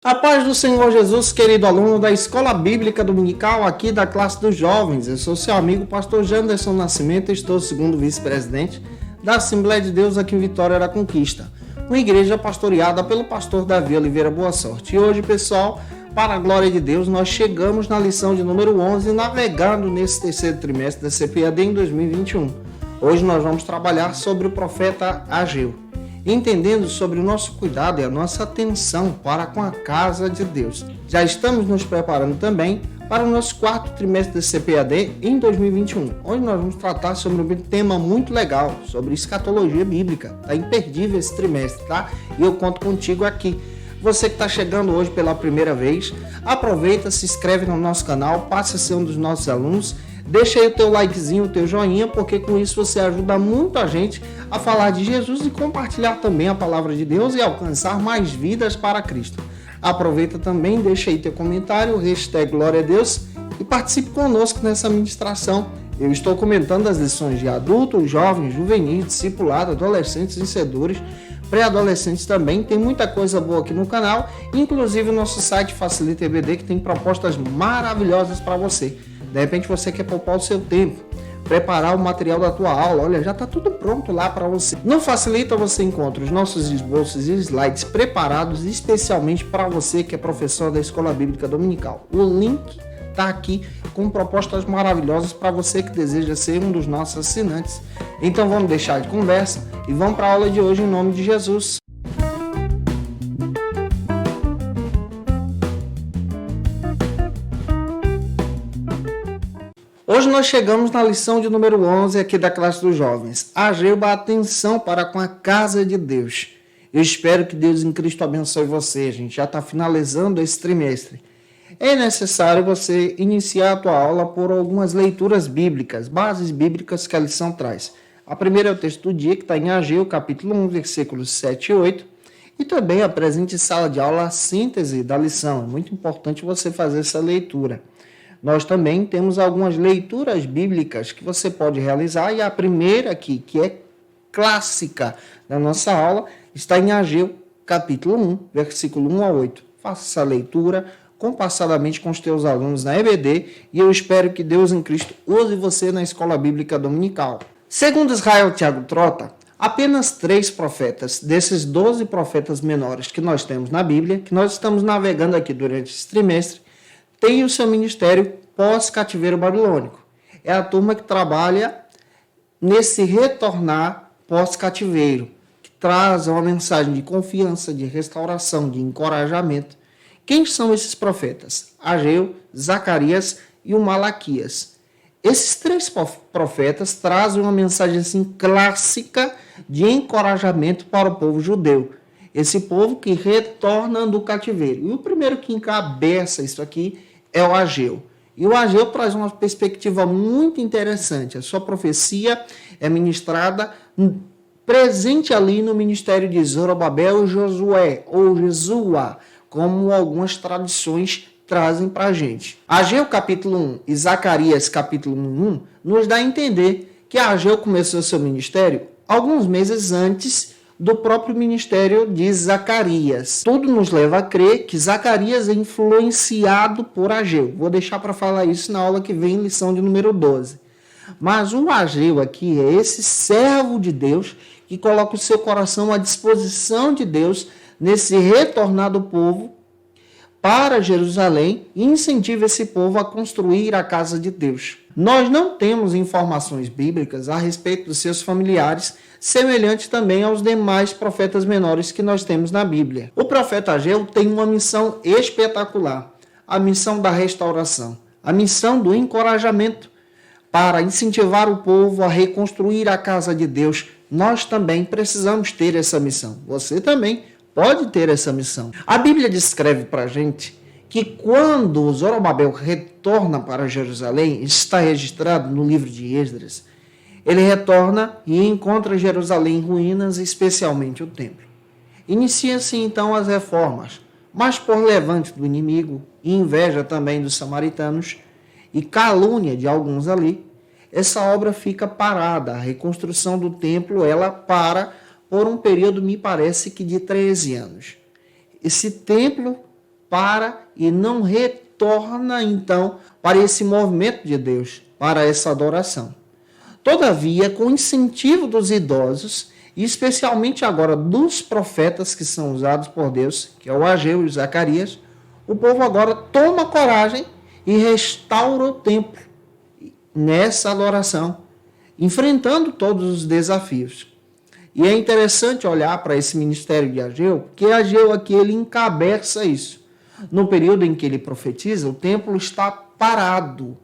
A paz do Senhor Jesus, querido aluno da Escola Bíblica Dominical aqui da classe dos jovens. Eu sou seu amigo, pastor Janderson Nascimento, estou segundo vice-presidente da Assembleia de Deus aqui em Vitória da Conquista, uma igreja pastoreada pelo pastor Davi Oliveira Boa Sorte. E hoje, pessoal, para a glória de Deus, nós chegamos na lição de número 11, navegando nesse terceiro trimestre da CPAD em 2021. Hoje nós vamos trabalhar sobre o profeta Ageu, entendendo sobre o nosso cuidado e a nossa atenção para com a casa de Deus. Já estamos nos preparando também para o nosso quarto trimestre da CPAD em 2021. Hoje nós vamos tratar sobre um tema muito legal, sobre escatologia bíblica. Está imperdível esse trimestre, tá? E eu conto contigo aqui. Você que está chegando hoje pela primeira vez, aproveita, se inscreve no nosso canal, passe a ser um dos nossos alunos. Deixa aí o teu likezinho, o teu joinha, porque com isso você ajuda muito a gente a falar de Jesus e compartilhar também a palavra de Deus e alcançar mais vidas para Cristo. Aproveita também, deixa aí teu comentário, hashtag Glória a Deus e participe conosco nessa ministração. Eu estou comentando as lições de adultos, jovens, juvenis, discipulado, adolescentes, vencedores, pré-adolescentes também. Tem muita coisa boa aqui no canal, inclusive o nosso site Facilita EBD, que tem propostas maravilhosas para você. De repente você quer poupar o seu tempo, preparar o material da tua aula, olha, já está tudo pronto lá para você. No Facilita você encontra os nossos esboços e slides preparados especialmente para você que é professor da Escola Bíblica Dominical. O link está aqui com propostas maravilhosas para você que deseja ser um dos nossos assinantes. Então vamos deixar de conversa e vamos para a aula de hoje em nome de Jesus. Hoje nós chegamos na lição de número 11 aqui da classe dos jovens. Ageu, atenção para com a casa de Deus. Eu espero que Deus em Cristo abençoe você. A gente já está finalizando esse trimestre. É necessário você iniciar a tua aula por algumas leituras bíblicas, bases bíblicas que a lição traz. A primeira é o texto do dia, que está em Ageu, capítulo 1, versículos 7 e 8. E também a presente sala de aula, a síntese da lição. É muito importante você fazer essa leitura. Nós também temos algumas leituras bíblicas que você pode realizar, e a primeira aqui, que é clássica da nossa aula, está em Ageu, capítulo 1, versículo 1 a 8. Faça essa leitura compassadamente com os teus alunos na EBD, e eu espero que Deus em Cristo use você na Escola Bíblica Dominical. Segundo Israel Thiago Trota, apenas 3 profetas, desses 12 profetas menores que nós temos na Bíblia, que nós estamos navegando aqui durante esse trimestre, tem o seu ministério pós-cativeiro babilônico. É a turma que trabalha nesse retornar pós-cativeiro, que traz uma mensagem de confiança, de restauração, de encorajamento. Quem são esses profetas? Ageu, Zacarias e o Malaquias. Esses 3 profetas trazem uma mensagem assim, clássica de encorajamento para o povo judeu. Esse povo que retorna do cativeiro. E o primeiro que encabeça isso aqui é o Ageu. E o Ageu traz uma perspectiva muito interessante. A sua profecia é ministrada presente ali no ministério de Zorobabel e Josué, ou Jesua, como algumas tradições trazem para a gente. Ageu capítulo 1 e Zacarias capítulo 1 nos dá a entender que Ageu começou seu ministério alguns meses antes do próprio ministério de Zacarias. Tudo nos leva a crer que Zacarias é influenciado por Ageu. Vou deixar para falar isso na aula que vem, lição de número 12. Mas o Ageu aqui é esse servo de Deus que coloca o seu coração à disposição de Deus nesse retornar do povo para Jerusalém e incentiva esse povo a construir a casa de Deus. Nós não temos informações bíblicas a respeito dos seus familiares, semelhante também aos demais profetas menores que nós temos na Bíblia. O profeta Ageu tem uma missão espetacular, a missão da restauração, a missão do encorajamento para incentivar o povo a reconstruir a casa de Deus. Nós também precisamos ter essa missão. Você também pode ter essa missão. A Bíblia descreve para a gente que quando Zorobabel retorna para Jerusalém, está registrado no livro de Esdras, ele retorna e encontra Jerusalém em ruínas, especialmente o templo. Inicia-se então as reformas, mas por levante do inimigo e inveja também dos samaritanos e calúnia de alguns ali, essa obra fica parada. A reconstrução do templo, ela para por um período, me parece que de 13 anos. Esse templo para e não retorna, então, para esse movimento de Deus, para essa adoração. Todavia, com o incentivo dos idosos, e especialmente agora dos profetas que são usados por Deus, que é o Ageu e o Zacarias, o povo agora toma coragem e restaura o templo nessa adoração, enfrentando todos os desafios. E é interessante olhar para esse ministério de Ageu, porque Ageu aqui ele encabeça isso. No período em que ele profetiza, o templo está parado.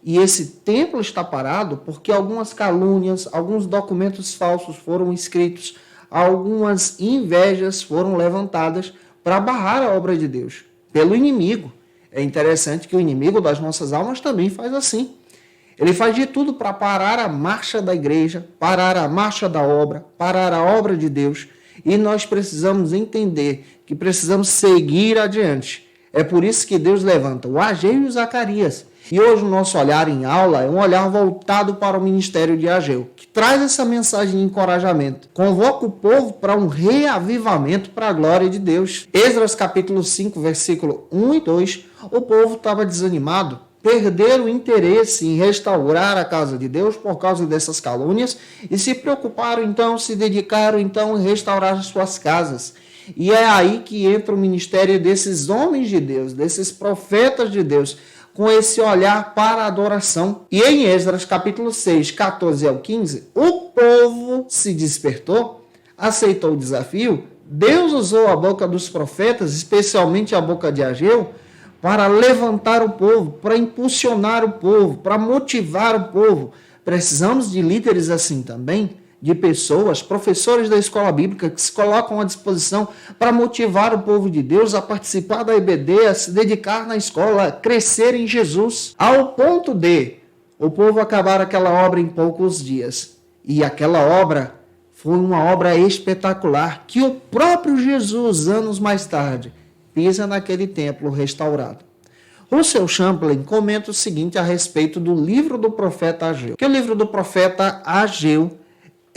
E esse templo está parado porque algumas calúnias, alguns documentos falsos foram escritos, algumas invejas foram levantadas para barrar a obra de Deus pelo inimigo. É interessante que o inimigo das nossas almas também faz assim. Ele faz de tudo para parar a marcha da igreja, parar a marcha da obra, parar a obra de Deus. E nós precisamos entender que precisamos seguir adiante. É por isso que Deus levanta o Ageu e o Zacarias. E hoje o nosso olhar em aula é um olhar voltado para o ministério de Ageu, que traz essa mensagem de encorajamento. Convoca o povo para um reavivamento para a glória de Deus. Esdras capítulo 5, versículo 1 e 2, o povo estava desanimado, perderam o interesse em restaurar a casa de Deus por causa dessas calúnias e se preocuparam então, se dedicaram então em restaurar as suas casas. E é aí que entra o ministério desses homens de Deus, desses profetas de Deus, com esse olhar para a adoração. E em Esdras capítulo 6, 14 ao 15, o povo se despertou, aceitou o desafio. Deus usou a boca dos profetas, especialmente a boca de Ageu, para levantar o povo, para impulsionar o povo, para motivar o povo. Precisamos de líderes assim também, de pessoas, professores da escola bíblica que se colocam à disposição para motivar o povo de Deus a participar da EBD, a se dedicar na escola, a crescer em Jesus, ao ponto de o povo acabar aquela obra em poucos dias. E aquela obra foi uma obra espetacular que o próprio Jesus, anos mais tarde, pisa naquele templo restaurado. Russell Champlin comenta o seguinte a respeito do livro do profeta Ageu. Que o livro do profeta Ageu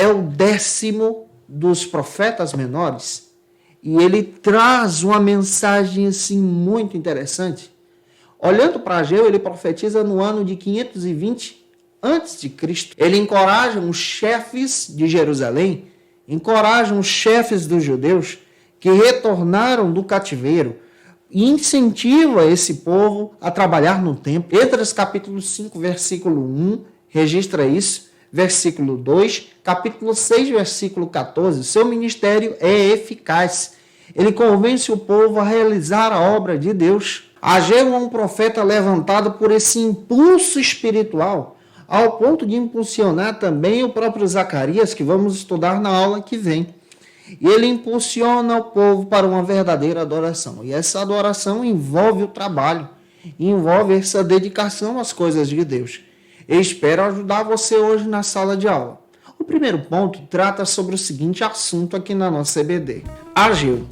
é o 10º dos profetas menores e ele traz uma mensagem assim muito interessante. Olhando para Ageu, ele profetiza no ano de 520 a.C. Ele encoraja os chefes de Jerusalém, encoraja os chefes dos judeus que retornaram do cativeiro e incentiva esse povo a trabalhar no templo. Esdras capítulo 5, versículo 1, registra isso. Versículo 2, capítulo 6, versículo 14, seu ministério é eficaz. Ele convence o povo a realizar a obra de Deus. Ageu é um profeta levantado por esse impulso espiritual, ao ponto de impulsionar também o próprio Zacarias, que vamos estudar na aula que vem. E ele impulsiona o povo para uma verdadeira adoração. E essa adoração envolve o trabalho, envolve essa dedicação às coisas de Deus. Eu espero ajudar você hoje na sala de aula. O primeiro ponto trata sobre o seguinte assunto aqui na nossa EBD. Ageu.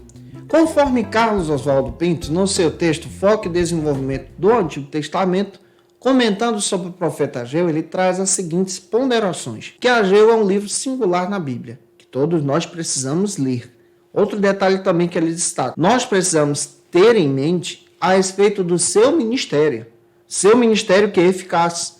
Conforme Carlos Oswaldo Pinto, no seu texto Foco e Desenvolvimento do Antigo Testamento, comentando sobre o profeta Ageu, ele traz as seguintes ponderações. Que Ageu é um livro singular na Bíblia, que todos nós precisamos ler. Outro detalhe também que ele destaca. Nós precisamos ter em mente a respeito do seu ministério que é eficaz.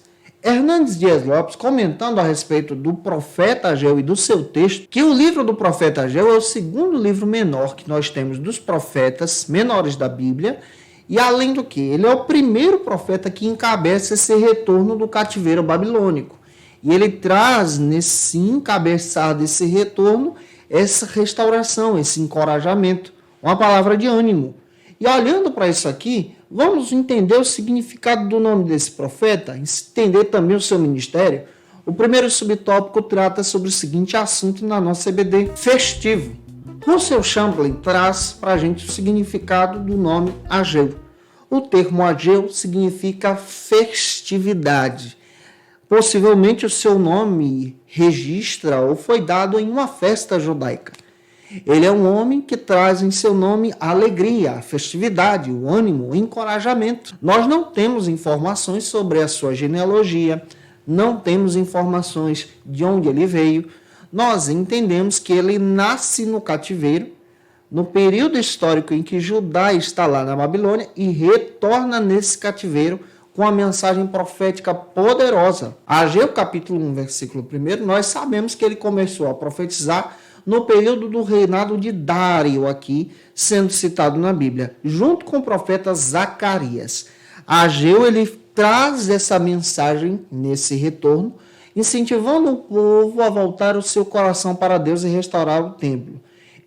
Hernandes Dias Lopes, comentando a respeito do profeta Ageu e do seu texto, que o livro do profeta Ageu é o segundo livro menor que nós temos dos profetas menores da Bíblia, e além do que, ele é o primeiro profeta que encabeça esse retorno do cativeiro babilônico. E ele traz, nesse encabeçar desse retorno, essa restauração, esse encorajamento, uma palavra de ânimo. E olhando para isso aqui, vamos entender o significado do nome desse profeta, entender também o seu ministério. O primeiro subtópico trata sobre o seguinte assunto na nossa EBD, festivo. Russell Champlin traz para a gente o significado do nome Ageu. O termo Ageu significa festividade. Possivelmente o seu nome registra ou foi dado em uma festa judaica. Ele é um homem que traz em seu nome a alegria, a festividade, o ânimo, o encorajamento. Nós não temos informações sobre a sua genealogia, não temos informações de onde ele veio. Nós entendemos que ele nasce no cativeiro, no período histórico em que Judá está lá na Babilônia e retorna nesse cativeiro com a mensagem profética poderosa. Ageu capítulo 1, versículo 1, nós sabemos que ele começou a profetizar no período do reinado de Dário, aqui sendo citado na Bíblia, junto com o profeta Zacarias. Ageu, ele traz essa mensagem nesse retorno, incentivando o povo a voltar o seu coração para Deus e restaurar o templo.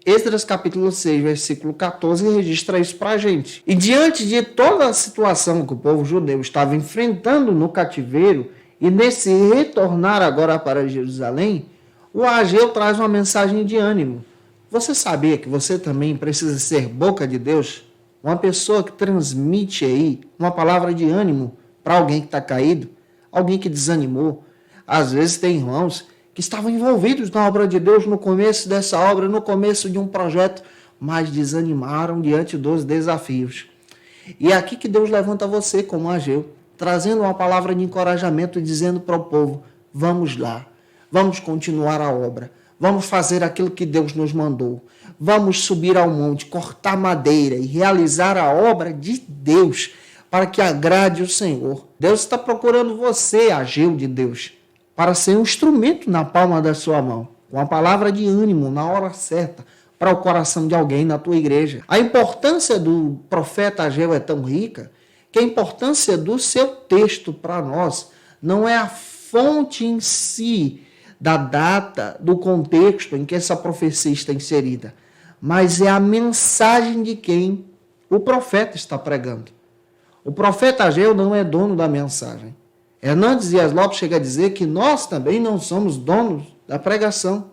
Esdras capítulo 6, versículo 14, registra isso para a gente. E diante de toda a situação que o povo judeu estava enfrentando no cativeiro, e nesse retornar agora para Jerusalém, o Ageu traz uma mensagem de ânimo. Você sabia que você também precisa ser boca de Deus? Uma pessoa que transmite aí uma palavra de ânimo para alguém que está caído, alguém que desanimou. Às vezes tem irmãos que estavam envolvidos na obra de Deus no começo dessa obra, no começo de um projeto, mas desanimaram diante dos desafios. E é aqui que Deus levanta você como Ageu, trazendo uma palavra de encorajamento, dizendo para o povo, vamos lá, vamos continuar a obra, vamos fazer aquilo que Deus nos mandou, vamos subir ao monte, cortar madeira e realizar a obra de Deus, para que agrade o Senhor. Deus está procurando você, Ageu de Deus, para ser um instrumento na palma da sua mão, com a palavra de ânimo na hora certa, para o coração de alguém na tua igreja. A importância do profeta Ageu é tão rica, que a importância do seu texto para nós não é a fonte em si, da data, do contexto em que essa profecia está inserida, mas é a mensagem de quem o profeta está pregando. O profeta Ageu não é dono da mensagem. Hernandes Dias Lopes chega a dizer que nós também não somos donos da pregação,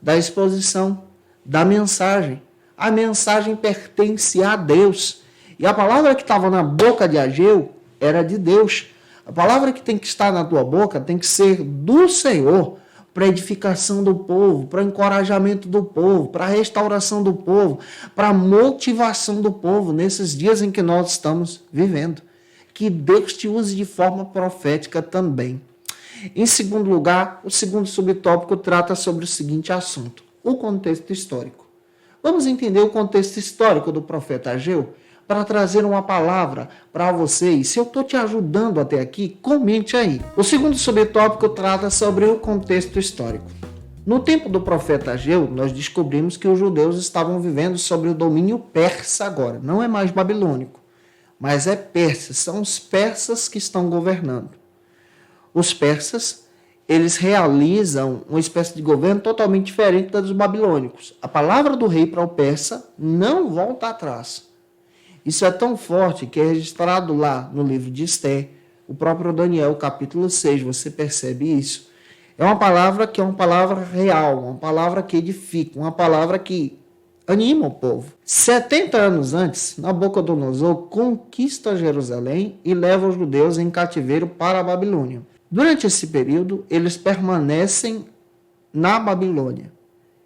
da exposição, da mensagem. A mensagem pertence a Deus. E a palavra que estava na boca de Ageu era de Deus. A palavra que tem que estar na tua boca tem que ser do Senhor, para edificação do povo, para encorajamento do povo, para restauração do povo, para motivação do povo nesses dias em que nós estamos vivendo. Que Deus te use de forma profética também. Em segundo lugar, o segundo subtópico trata sobre o seguinte assunto, o contexto histórico. Vamos entender o contexto histórico do profeta Ageu para trazer uma palavra para vocês. Se eu estou te ajudando até aqui, comente aí. O segundo subtópico trata sobre o contexto histórico. No tempo do profeta Ageu, nós descobrimos que os judeus estavam vivendo sobre o domínio persa agora, não é mais babilônico, mas é persa, são os persas que estão governando. Os persas, eles realizam uma espécie de governo totalmente diferente da dos babilônicos. A palavra do rei para o persa não volta atrás. Isso é tão forte que é registrado lá no livro de Esther, o próprio Daniel, capítulo 6, você percebe isso. É uma palavra que é uma palavra real, uma palavra que edifica, uma palavra que anima o povo. 70 anos antes, Nabucodonosor conquista Jerusalém e leva os judeus em cativeiro para a Babilônia. Durante esse período, eles permanecem na Babilônia.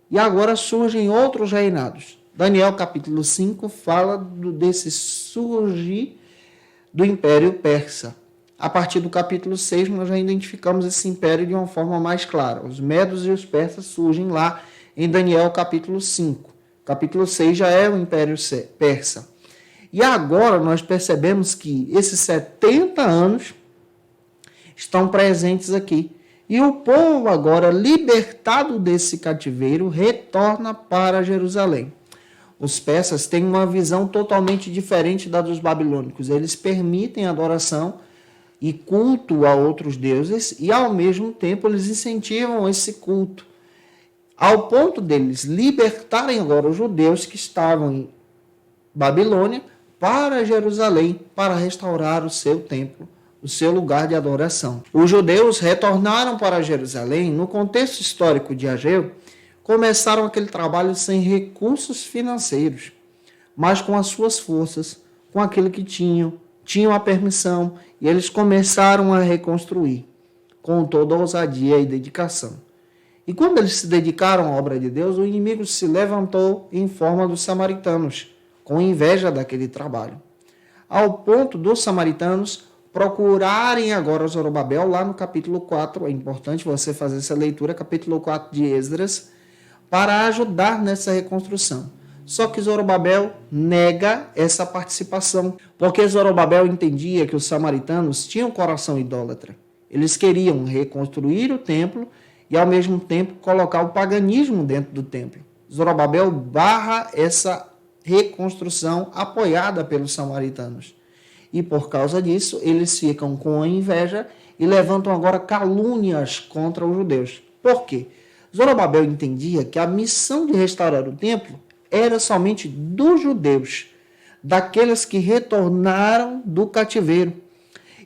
E agora surgem outros reinados. Daniel capítulo 5 fala desse surgir do Império Persa. A partir do capítulo 6, nós já identificamos esse império de uma forma mais clara. Os medos e os persas surgem lá em Daniel capítulo 5. Capítulo 6 já é o Império Persa. E agora nós percebemos que esses 70 anos estão presentes aqui. E o povo agora, libertado desse cativeiro, retorna para Jerusalém. Os persas têm uma visão totalmente diferente da dos babilônicos. Eles permitem adoração e culto a outros deuses e, ao mesmo tempo, eles incentivam esse culto, ao ponto deles libertarem agora os judeus que estavam em Babilônia para Jerusalém, para restaurar o seu templo, o seu lugar de adoração. Os judeus retornaram para Jerusalém, no contexto histórico de Ageu, começaram aquele trabalho sem recursos financeiros, mas com as suas forças, com aquilo que tinham a permissão, e eles começaram a reconstruir, com toda a ousadia e dedicação. E quando eles se dedicaram à obra de Deus, o inimigo se levantou em forma dos samaritanos, com inveja daquele trabalho, ao ponto dos samaritanos procurarem agora Zorobabel, lá no capítulo 4, é importante você fazer essa leitura, capítulo 4 de Esdras, para ajudar nessa reconstrução. Só que Zorobabel nega essa participação, porque Zorobabel entendia que os samaritanos tinham coração idólatra. Eles queriam reconstruir o templo e, ao mesmo tempo, colocar o paganismo dentro do templo. Zorobabel barra essa reconstrução apoiada pelos samaritanos. E, por causa disso, eles ficam com a inveja e levantam agora calúnias contra os judeus. Por quê? Zorobabel entendia que a missão de restaurar o templo era somente dos judeus, daqueles que retornaram do cativeiro.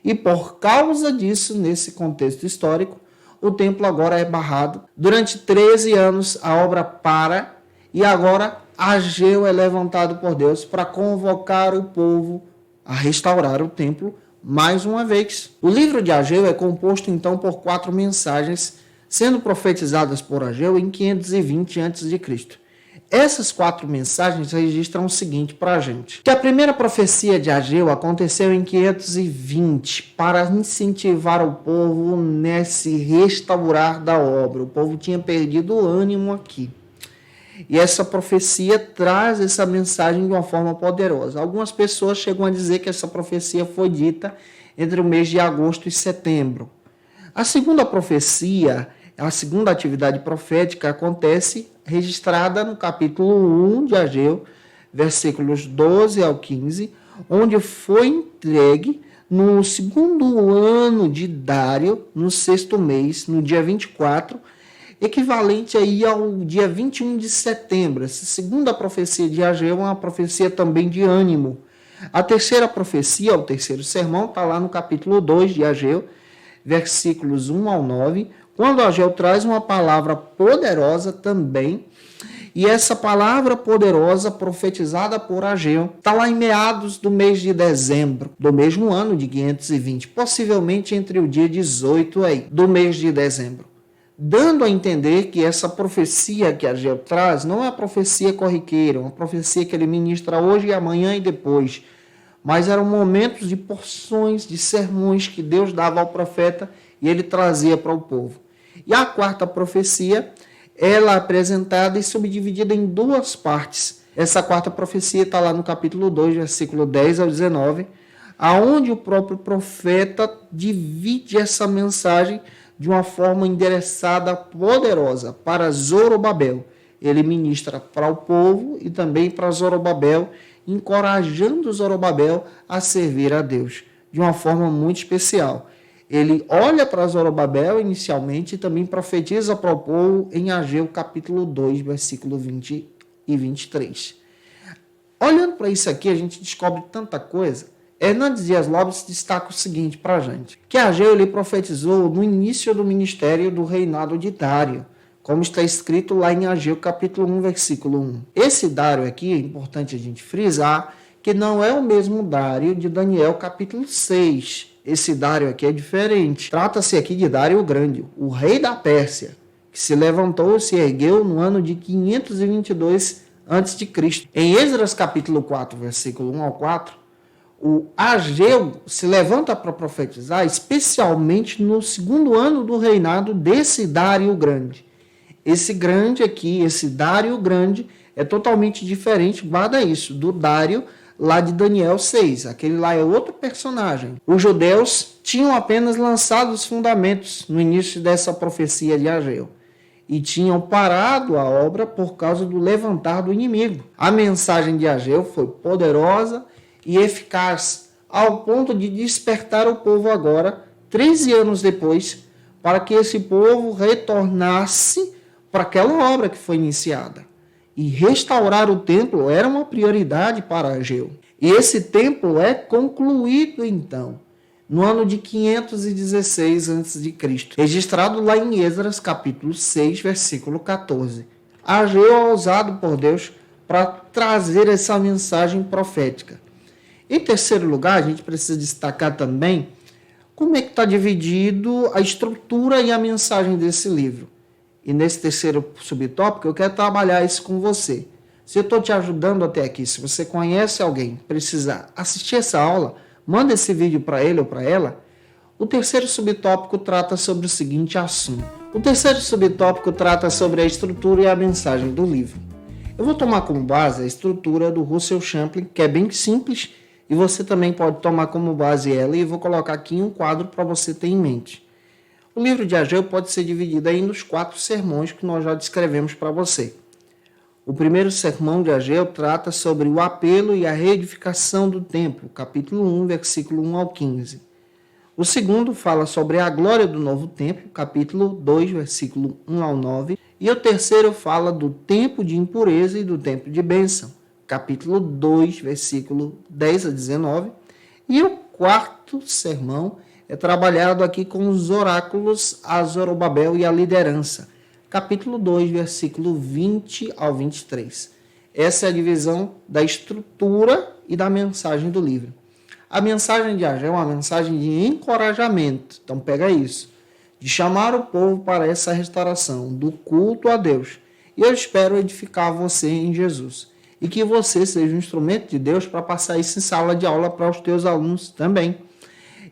E por causa disso, nesse contexto histórico, o templo agora é barrado. Durante 13 anos a obra para e agora Ageu é levantado por Deus para convocar o povo a restaurar o templo mais uma vez. O livro de Ageu é composto então por 4 mensagens, sendo profetizadas por Ageu em 520 a.C. Essas 4 mensagens registram o seguinte para a gente: que a primeira profecia de Ageu aconteceu em 520 para incentivar o povo nesse restaurar da obra. O povo tinha perdido o ânimo aqui. E essa profecia traz essa mensagem de uma forma poderosa. Algumas pessoas chegam a dizer que essa profecia foi dita entre o mês de agosto e setembro. A segunda profecia, a segunda atividade profética acontece registrada no capítulo 1 de Ageu, versículos 12 ao 15, onde foi entregue no segundo ano de Dário, no 6º mês, no dia 24, equivalente aí ao dia 21 de setembro. Essa segunda profecia de Ageu é uma profecia também de ânimo. A terceira profecia, o terceiro sermão, está lá no capítulo 2 de Ageu, versículos 1 ao 9, quando Ageu traz uma palavra poderosa também, e essa palavra poderosa profetizada por Ageu está lá em meados do mês de dezembro, do mesmo ano de 520, possivelmente entre o dia 18 aí, do mês de dezembro, dando a entender que essa profecia que Ageu traz não é a profecia corriqueira, uma profecia que ele ministra hoje e amanhã e depois, mas eram momentos de porções, de sermões que Deus dava ao profeta e ele trazia para o povo. E a quarta profecia, ela é apresentada e subdividida em 2 partes. Essa quarta profecia está lá no capítulo 2, versículo 10 ao 19, aonde o próprio profeta divide essa mensagem de uma forma endereçada poderosa para Zorobabel. Ele ministra para o povo e também para Zorobabel, encorajando Zorobabel a servir a Deus de uma forma muito especial. Ele olha para Zorobabel inicialmente e também profetiza para o povo em Ageu capítulo 2, versículo 20 e 23. Olhando para isso aqui, a gente descobre tanta coisa. Hernandes Dias Lopes destaca o seguinte para a gente, que Ageu ele profetizou no início do ministério do reinado de Dário, como está escrito lá em Ageu capítulo 1, versículo 1. Esse Dário aqui, é importante a gente frisar, que não é o mesmo Dário de Daniel capítulo 6. Esse Dário aqui é diferente. Trata-se aqui de Dário o Grande, o rei da Pérsia, que se levantou e se ergueu no ano de 522 a.C. Em Esdras capítulo 4, versículo 1 ao 4, o Ageu se levanta para profetizar, especialmente no 2º ano do reinado desse Dário Grande. Esse grande aqui, esse Dário Grande, é totalmente diferente, guarda isso, do Dário lá de Daniel 6. Aquele lá é outro personagem. Os judeus tinham apenas lançado os fundamentos no início dessa profecia de Ageu e tinham parado a obra por causa do levantar do inimigo. A mensagem de Ageu foi poderosa e eficaz, ao ponto de despertar o povo agora, 13 anos depois, para que esse povo retornasse para aquela obra que foi iniciada. E restaurar o templo era uma prioridade para Ageu. E esse templo é concluído, então, no ano de 516 a.C., registrado lá em Esdras, capítulo 6, versículo 14. Ageu é usado por Deus para trazer essa mensagem profética. Em terceiro lugar, a gente precisa destacar também como é que está dividido a estrutura e a mensagem desse livro. E nesse terceiro subtópico, eu quero trabalhar isso com você. Se eu estou te ajudando até aqui, se você conhece alguém que precisa assistir essa aula, manda esse vídeo para ele ou para ela. O terceiro subtópico trata sobre o seguinte assunto. O terceiro subtópico trata sobre a estrutura e a mensagem do livro. Eu vou tomar como base a estrutura do Russell Champlin, que é bem simples, e você também pode tomar como base ela, e vou colocar aqui em um quadro para você ter em mente. O livro de Ageu pode ser dividido aí nos 4 sermões que nós já descrevemos para você. O primeiro sermão de Ageu trata sobre o apelo e a reedificação do templo, capítulo 1, versículo 1 ao 15. O segundo fala sobre a glória do novo templo, capítulo 2, versículo 1 ao 9. E o terceiro fala do tempo de impureza e do tempo de bênção, capítulo 2, versículo 10 a 19. E o quarto sermão é trabalhado aqui com os oráculos a Zorobabel e a liderança, capítulo 2, versículo 20 ao 23. Essa é a divisão da estrutura e da mensagem do livro. A mensagem de Ageu é uma mensagem de encorajamento, então pega isso, de chamar o povo para essa restauração do culto a Deus. E eu espero edificar você em Jesus. E que você seja um instrumento de Deus para passar isso em sala de aula para os teus alunos também.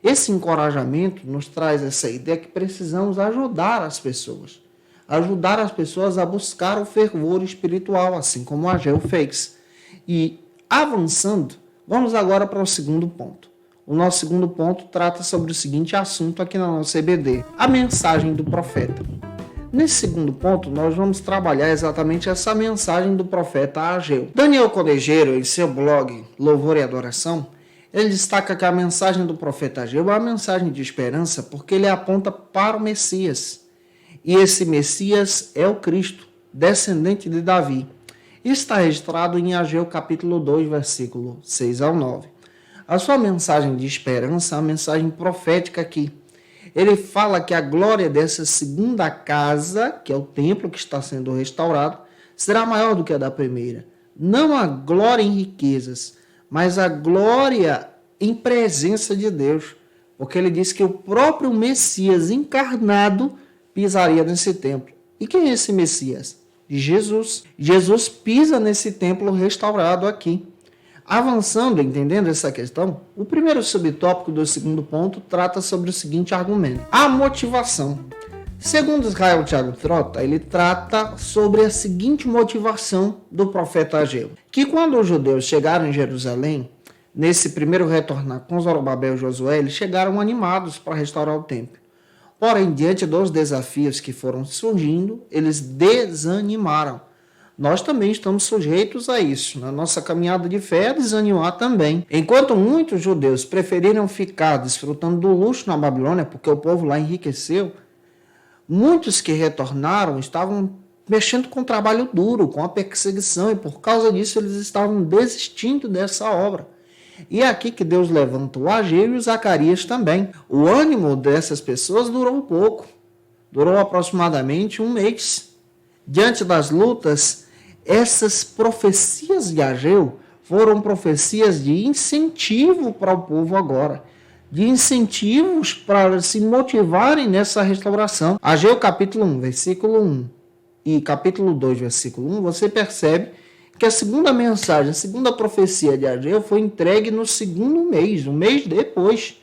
Esse encorajamento nos traz essa ideia que precisamos ajudar as pessoas. Ajudar as pessoas a buscar o fervor espiritual, assim como Ageu fez. E avançando, vamos agora para o segundo ponto. O nosso segundo ponto trata sobre o seguinte assunto aqui na nossa EBD, a mensagem do profeta. Nesse segundo ponto, nós vamos trabalhar exatamente essa mensagem do profeta Ageu. Daniel Codejeiro, em seu blog Louvor e Adoração, ele destaca que a mensagem do profeta Ageu é uma mensagem de esperança porque ele aponta para o Messias. E esse Messias é o Cristo, descendente de Davi. Isso está registrado em Ageu capítulo 2, versículo 6 ao 9. A sua mensagem de esperança é uma mensagem profética aqui. Ele fala que a glória dessa segunda casa, que é o templo que está sendo restaurado, será maior do que a da primeira. Não a glória em riquezas, mas a glória em presença de Deus. Porque ele diz que o próprio Messias encarnado pisaria nesse templo. E quem é esse Messias? Jesus. Jesus pisa nesse templo restaurado aqui. Avançando, entendendo essa questão, o primeiro subtópico do segundo ponto trata sobre o seguinte argumento: a motivação. Segundo Israel Thiago Trota, ele trata sobre a seguinte motivação do profeta Ageu, que quando os judeus chegaram em Jerusalém, nesse primeiro retornar com Zorobabel e Josué, eles chegaram animados para restaurar o templo. Porém, diante dos desafios que foram surgindo, eles desanimaram. Nós também estamos sujeitos a isso. Na nossa caminhada de fé, desanimar também. Enquanto muitos judeus preferiram ficar desfrutando do luxo na Babilônia, porque o povo lá enriqueceu, muitos que retornaram estavam mexendo com trabalho duro, com a perseguição, e por causa disso eles estavam desistindo dessa obra. E é aqui que Deus levanta o Ageu e o Zacarias também. O ânimo dessas pessoas durou um pouco. Durou aproximadamente um mês. Diante das lutas, essas profecias de Ageu foram profecias de incentivo para o povo agora. De incentivos para se motivarem nessa restauração. Ageu capítulo 1, versículo 1 e capítulo 2, versículo 1, você percebe que a segunda mensagem, a segunda profecia de Ageu foi entregue no segundo mês, um mês depois.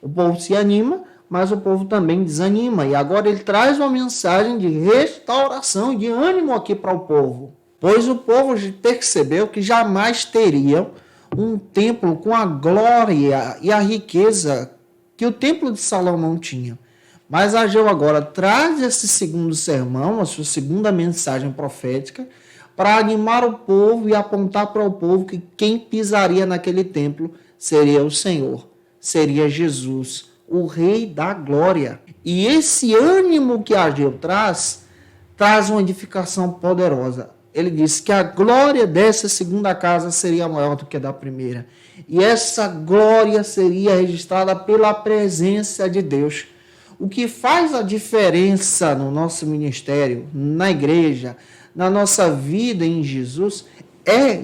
O povo se anima, mas o povo também desanima. E agora ele traz uma mensagem de restauração, de ânimo aqui para o povo. Pois o povo percebeu que jamais teriam um templo com a glória e a riqueza que o templo de Salomão tinha. Mas Ageu agora traz esse segundo sermão, a sua segunda mensagem profética, para animar o povo e apontar para o povo que quem pisaria naquele templo seria o Senhor, seria Jesus, o Rei da Glória. E esse ânimo que Ageu traz uma edificação poderosa. Ele diz que a glória dessa segunda casa seria maior do que a da primeira. E essa glória seria registrada pela presença de Deus. O que faz a diferença no nosso ministério, na igreja, na nossa vida em Jesus, é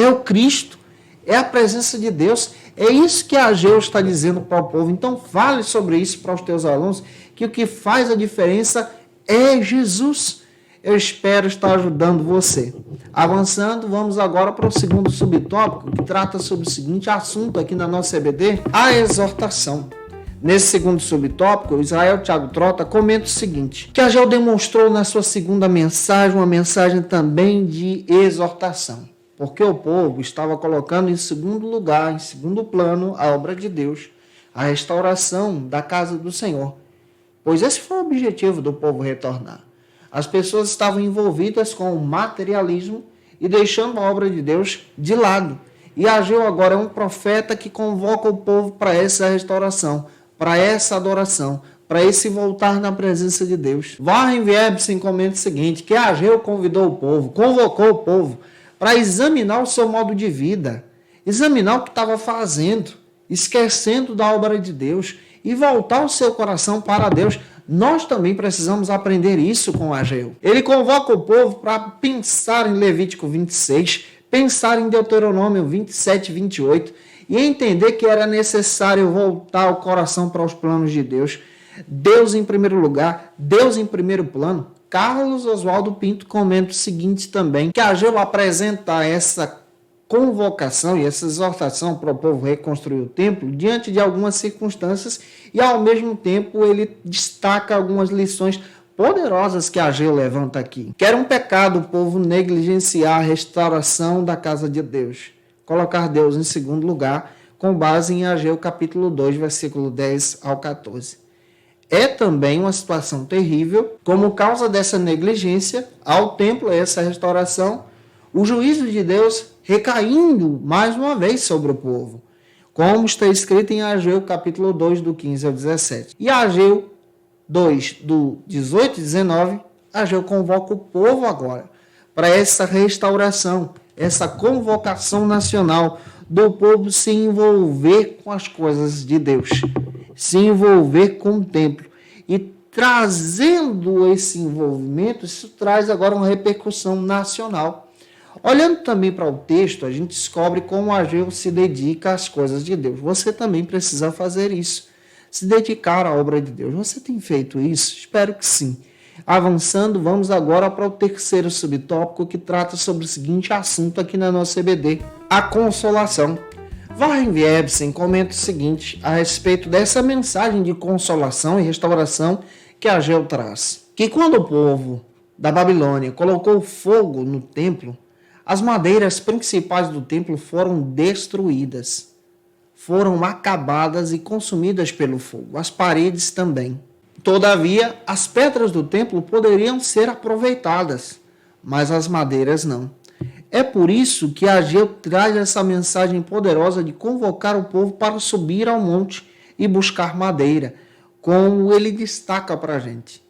o Cristo, é a presença de Deus. É isso que Ageu está dizendo para o povo. Então fale sobre isso para os teus alunos, que o que faz a diferença é Jesus. Eu espero estar ajudando você. Avançando, vamos agora para o segundo subtópico, que trata sobre o seguinte assunto aqui na nossa EBD, a exortação. Nesse segundo subtópico, o Israel Thiago Trota comenta o seguinte, que Ageu demonstrou na sua segunda mensagem uma mensagem também de exortação, porque o povo estava colocando em segundo lugar, em segundo plano, a obra de Deus, a restauração da casa do Senhor, pois esse foi o objetivo do povo retornar. As pessoas estavam envolvidas com o materialismo e deixando a obra de Deus de lado. E Ageu agora é um profeta que convoca o povo para essa restauração, para essa adoração, para esse voltar na presença de Deus. Warren Wierbsen comenta o seguinte, que Ageu convidou o povo, convocou o povo para examinar o seu modo de vida, examinar o que estava fazendo, esquecendo da obra de Deus e voltar o seu coração para Deus. Nós também precisamos aprender isso com Ageu. Ele convoca o povo para pensar em Levítico 26, pensar em Deuteronômio 27 e 28 e entender que era necessário voltar o coração para os planos de Deus. Deus em primeiro lugar, Deus em primeiro plano. Carlos Oswaldo Pinto comenta o seguinte também, que Ageu apresenta essa convocação e essa exortação para o povo reconstruir o templo diante de algumas circunstâncias e, ao mesmo tempo, ele destaca algumas lições poderosas que Ageu levanta aqui. Que era um pecado o povo negligenciar a restauração da casa de Deus, colocar Deus em segundo lugar, com base em Ageu capítulo 2, versículo 10 ao 14. É também uma situação terrível, como causa dessa negligência ao templo, essa restauração, o juízo de Deus recaindo mais uma vez sobre o povo, como está escrito em Ageu capítulo 2, do 15 ao 17. E Ageu 2, do 18 e 19, Ageu convoca o povo agora para essa restauração, essa convocação nacional do povo se envolver com as coisas de Deus, se envolver com o templo. E trazendo esse envolvimento, isso traz agora uma repercussão nacional. Olhando também para o texto, a gente descobre como Ageu se dedica às coisas de Deus. Você também precisa fazer isso, se dedicar à obra de Deus. Você tem feito isso? Espero que sim. Avançando, vamos agora para o terceiro subtópico que trata sobre o seguinte assunto aqui na nossa EBD, a consolação. Warren Wierbsen comenta o seguinte a respeito dessa mensagem de consolação e restauração que Ageu traz. Que quando o povo da Babilônia colocou fogo no templo, as madeiras principais do templo foram destruídas, foram acabadas e consumidas pelo fogo, as paredes também. Todavia, as pedras do templo poderiam ser aproveitadas, mas as madeiras não. É por isso que Ageu traz essa mensagem poderosa de convocar o povo para subir ao monte e buscar madeira, como ele destaca para a gente.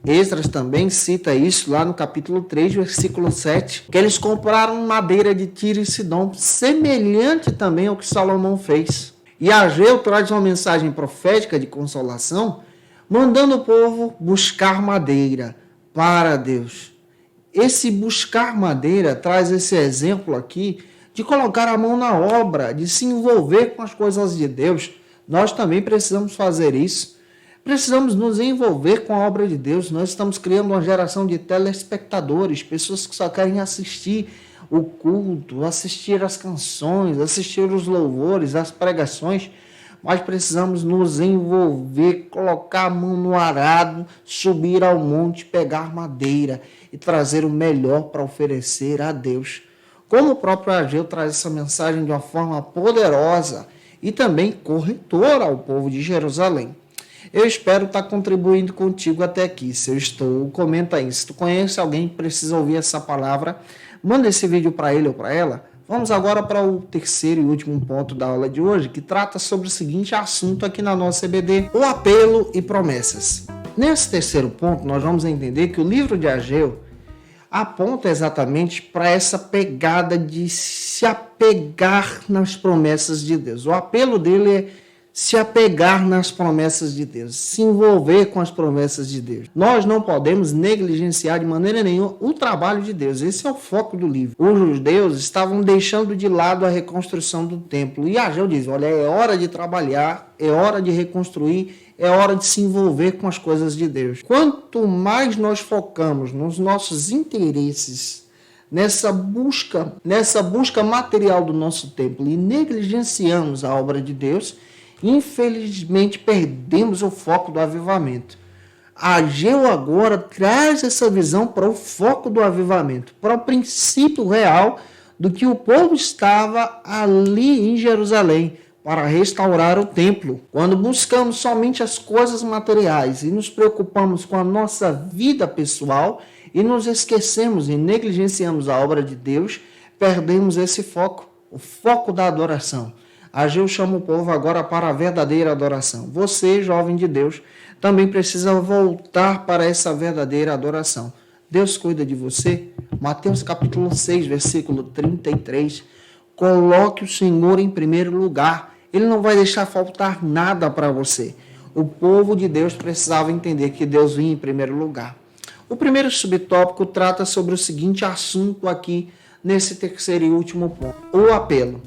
Esdras também cita isso lá no capítulo 3, versículo 7, que eles compraram madeira de Tiro e Sidom, semelhante também ao que Salomão fez. E Ageu traz uma mensagem profética de consolação, mandando o povo buscar madeira para Deus. Esse buscar madeira traz esse exemplo aqui de colocar a mão na obra, de se envolver com as coisas de Deus. Nós também precisamos fazer isso. Precisamos nos envolver com a obra de Deus. Nós estamos criando uma geração de telespectadores, pessoas que só querem assistir o culto, assistir as canções, assistir os louvores, as pregações, mas precisamos nos envolver, colocar a mão no arado, subir ao monte, pegar madeira e trazer o melhor para oferecer a Deus. Como o próprio Ageu traz essa mensagem de uma forma poderosa e também corretora ao povo de Jerusalém. Eu espero estar contribuindo contigo até aqui. Se eu estou, comenta aí. Se tu conhece alguém que precisa ouvir essa palavra, manda esse vídeo para ele ou para ela. Vamos agora para o terceiro e último ponto da aula de hoje, que trata sobre o seguinte assunto aqui na nossa EBD, o apelo e promessas. Nesse terceiro ponto, nós vamos entender que o livro de Ageu aponta exatamente para essa pegada de se apegar nas promessas de Deus. O apelo dele é se apegar nas promessas de Deus, se envolver com as promessas de Deus. Nós não podemos negligenciar de maneira nenhuma o trabalho de Deus. Esse é o foco do livro. Os judeus estavam deixando de lado a reconstrução do templo. E Ageu diz, olha, é hora de trabalhar, é hora de reconstruir, é hora de se envolver com as coisas de Deus. Quanto mais nós focamos nos nossos interesses, nessa busca material do nosso templo e negligenciamos a obra de Deus, Infelizmente, perdemos o foco do avivamento. Ageu agora traz essa visão para o foco do avivamento, para o princípio real do que o povo estava ali em Jerusalém, para restaurar o templo. Quando buscamos somente as coisas materiais e nos preocupamos com a nossa vida pessoal e nos esquecemos e negligenciamos a obra de Deus, perdemos esse foco, o foco da adoração. Ageu chama o povo agora para a verdadeira adoração. Você, jovem de Deus, também precisa voltar para essa verdadeira adoração. Deus cuida de você. Mateus capítulo 6, versículo 33. Coloque o Senhor em primeiro lugar. Ele não vai deixar faltar nada para você. O povo de Deus precisava entender que Deus vinha em primeiro lugar. O primeiro subtópico trata sobre o seguinte assunto aqui, nesse terceiro e último ponto. O apelo.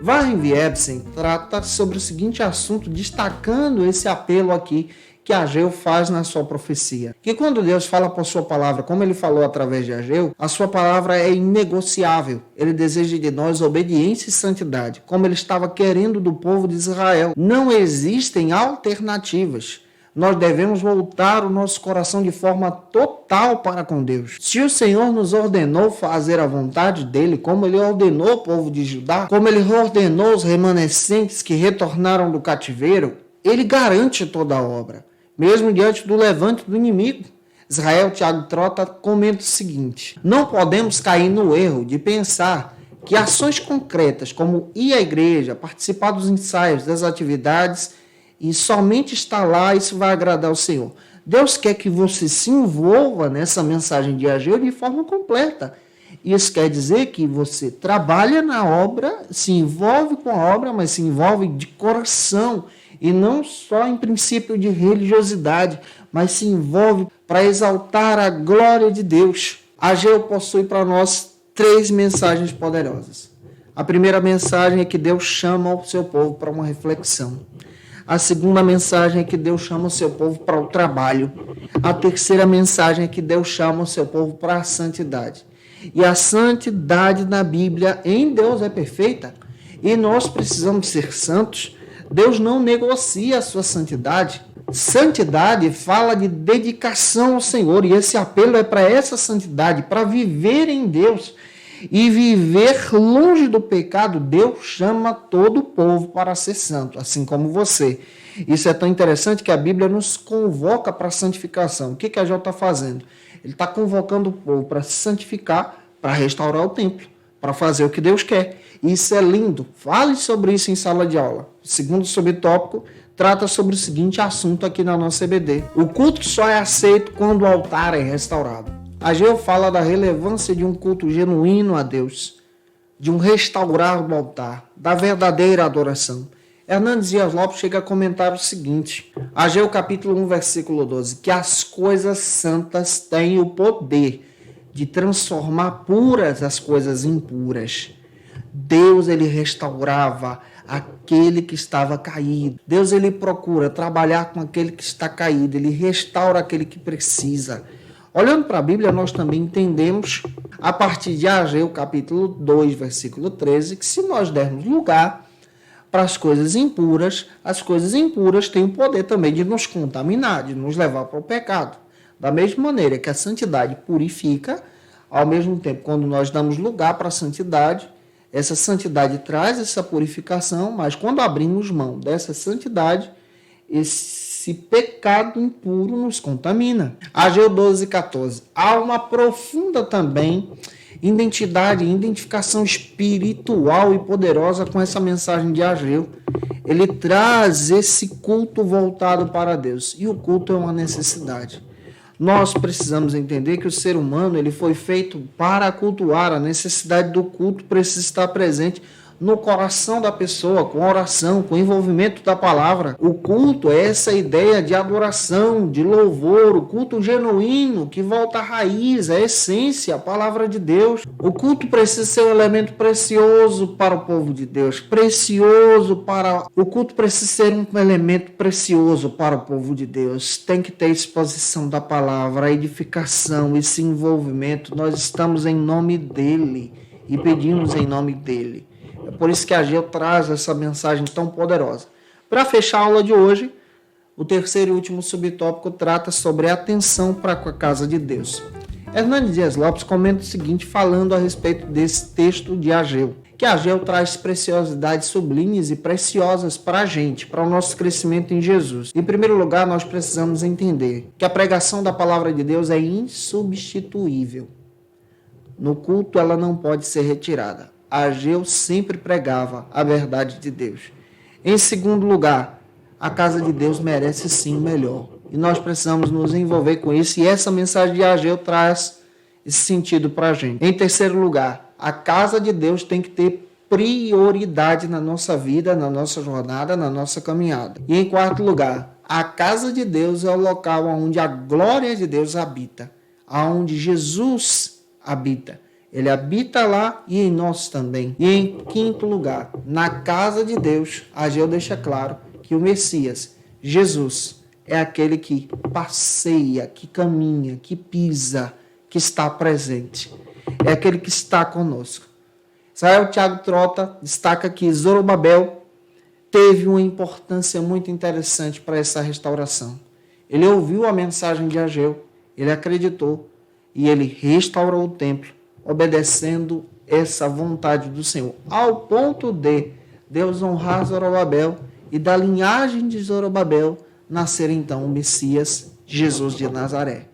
Warren Wiersbe trata sobre o seguinte assunto, destacando esse apelo aqui que Ageu faz na sua profecia. Que quando Deus fala por sua palavra, como ele falou através de Ageu, a sua palavra é inegociável. Ele deseja de nós obediência e santidade, como ele estava querendo do povo de Israel. Não existem alternativas. Nós devemos voltar o nosso coração de forma total para com Deus. Se o Senhor nos ordenou fazer a vontade dele, como ele ordenou o povo de Judá, como ele ordenou os remanescentes que retornaram do cativeiro, ele garante toda a obra, mesmo diante do levante do inimigo. Israel Thiago Trota comenta o seguinte: não podemos cair no erro de pensar que ações concretas, como ir à igreja, participar dos ensaios, das atividades, e somente estar lá, isso vai agradar o Senhor. Deus quer que você se envolva nessa mensagem de Ageu de forma completa. Isso quer dizer que você trabalha na obra, se envolve com a obra, mas se envolve de coração, e não só em princípio de religiosidade, mas se envolve para exaltar a glória de Deus. Ageu possui para nós 3 mensagens poderosas. A primeira mensagem é que Deus chama o seu povo para uma reflexão. A segunda mensagem é que Deus chama o seu povo para o trabalho. A terceira mensagem é que Deus chama o seu povo para a santidade. E a santidade na Bíblia em Deus é perfeita. E nós precisamos ser santos. Deus não negocia a sua santidade. Santidade fala de dedicação ao Senhor. E esse apelo é para essa santidade, para viver em Deus. E viver longe do pecado. Deus chama todo o povo para ser santo, assim como você. Isso é tão interessante que a Bíblia nos convoca para a santificação. O que a Jó está fazendo? Ele está convocando o povo para se santificar, para restaurar o templo, para fazer o que Deus quer. Isso é lindo. Fale sobre isso em sala de aula. O segundo subtópico trata sobre o seguinte assunto aqui na nossa EBD. O culto só é aceito quando o altar é restaurado. Ageu fala da relevância de um culto genuíno a Deus, de um restaurar do altar, da verdadeira adoração. Hernandes Dias Lopes chega a comentar o seguinte, Ageu capítulo 1, versículo 12, que as coisas santas têm o poder de transformar puras as coisas impuras. Deus, ele restaurava aquele que estava caído. Deus, ele procura trabalhar com aquele que está caído, ele restaura aquele que precisa. Olhando para a Bíblia, nós também entendemos, a partir de Ageu, capítulo 2, versículo 13, que se nós dermos lugar para as coisas impuras têm o poder também de nos contaminar, de nos levar para o pecado. Da mesma maneira que a santidade purifica, ao mesmo tempo, quando nós damos lugar para a santidade, essa santidade traz essa purificação, mas quando abrimos mão dessa santidade, esse pecado impuro nos contamina. Ageu 12, 14. Há uma profunda também identificação espiritual e poderosa com essa mensagem de Ageu. Ele traz esse culto voltado para Deus. E o culto é uma necessidade. Nós precisamos entender que o ser humano ele foi feito para cultuar. A necessidade do culto precisa estar presente no coração da pessoa, com oração, com envolvimento da palavra. O culto é essa ideia de adoração, de louvor, o culto genuíno que volta à raiz, à essência, à palavra de Deus. O culto precisa ser um elemento precioso para o povo de Deus, o culto precisa ser um elemento precioso para o povo de Deus. Tem que ter exposição da palavra, a edificação, esse envolvimento. Nós estamos em nome dele e pedimos em nome dele. É por isso que Ageu traz essa mensagem tão poderosa. Para fechar a aula de hoje, o terceiro e último subtópico trata sobre a atenção para com a casa de Deus. Hernandes Dias Lopes comenta o seguinte, falando a respeito desse texto de Ageu, que Ageu traz preciosidades sublimes e preciosas para a gente, para o nosso crescimento em Jesus. Em primeiro lugar, nós precisamos entender que a pregação da palavra de Deus é insubstituível. No culto, ela não pode ser retirada. Ageu sempre pregava a verdade de Deus. Em segundo lugar, a casa de Deus merece sim o melhor. E nós precisamos nos envolver com isso. E essa mensagem de Ageu traz esse sentido para a gente. Em terceiro lugar, a casa de Deus tem que ter prioridade na nossa vida, na nossa jornada, na nossa caminhada. E em quarto lugar, a casa de Deus é o local onde a glória de Deus habita, onde Jesus habita. Ele habita lá e em nós também. E em quinto lugar, na casa de Deus, Ageu deixa claro que o Messias, Jesus, é aquele que passeia, que caminha, que pisa, que está presente. É aquele que está conosco. Israel Thiago Trota destaca que Zorobabel teve uma importância muito interessante para essa restauração. Ele ouviu a mensagem de Ageu, ele acreditou e ele restaurou o templo, obedecendo essa vontade do Senhor, ao ponto de Deus honrar Zorobabel e da linhagem de Zorobabel nascer então o Messias, Jesus de Nazaré.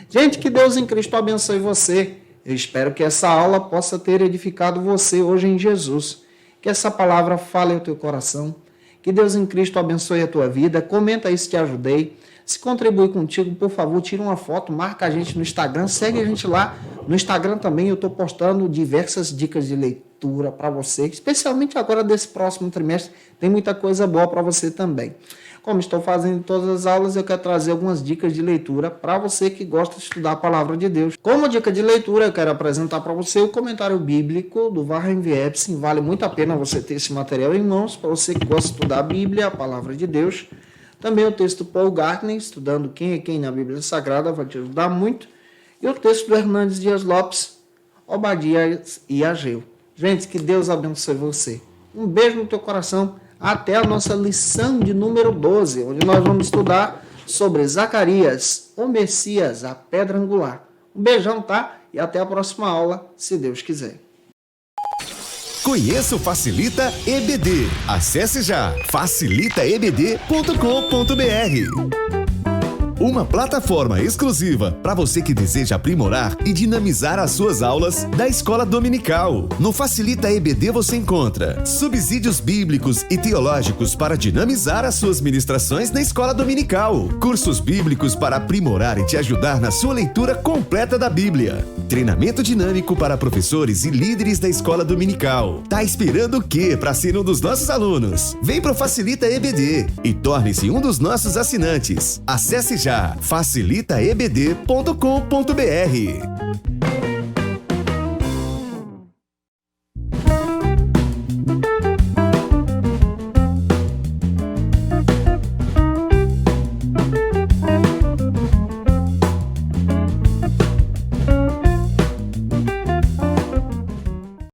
Gente, que Deus em Cristo abençoe você. Eu espero que essa aula possa ter edificado você hoje em Jesus. Que essa palavra fale ao teu coração. Que Deus em Cristo abençoe a tua vida. Comenta aí se te ajudei. Se contribui contigo, por favor, tira uma foto, marca a gente no Instagram, segue a gente lá. No Instagram também eu estou postando diversas dicas de leitura para você, especialmente agora desse próximo trimestre. Tem muita coisa boa para você também. Como estou fazendo em todas as aulas, eu quero trazer algumas dicas de leitura para você que gosta de estudar a palavra de Deus. Como dica de leitura, eu quero apresentar para você o comentário bíblico do Warren Wiersbe. Vale muito a pena você ter esse material em mãos, para você que gosta de estudar a Bíblia, a palavra de Deus. Também o texto do Paul Gartner, estudando quem é quem na Bíblia Sagrada, vai te ajudar muito. E o texto do Hernandes Dias Lopes, Obadias e Ageu. Gente, que Deus abençoe você. Um beijo no teu coração. Até a nossa lição de número 12, onde nós vamos estudar sobre Zacarias, o Messias, a pedra angular. Um beijão, tá? E até a próxima aula, se Deus quiser. Conheça o Facilita EBD. Acesse já facilitaebd.com.br. Uma plataforma exclusiva para você que deseja aprimorar e dinamizar as suas aulas da Escola Dominical. No Facilita EBD você encontra subsídios bíblicos e teológicos para dinamizar as suas ministrações na Escola Dominical, cursos bíblicos para aprimorar e te ajudar na sua leitura completa da Bíblia, treinamento dinâmico para professores e líderes da Escola Dominical. Tá esperando o quê para ser um dos nossos alunos? Vem pro Facilita EBD e torne-se um dos nossos assinantes. Acesse já facilitaebd.com.br.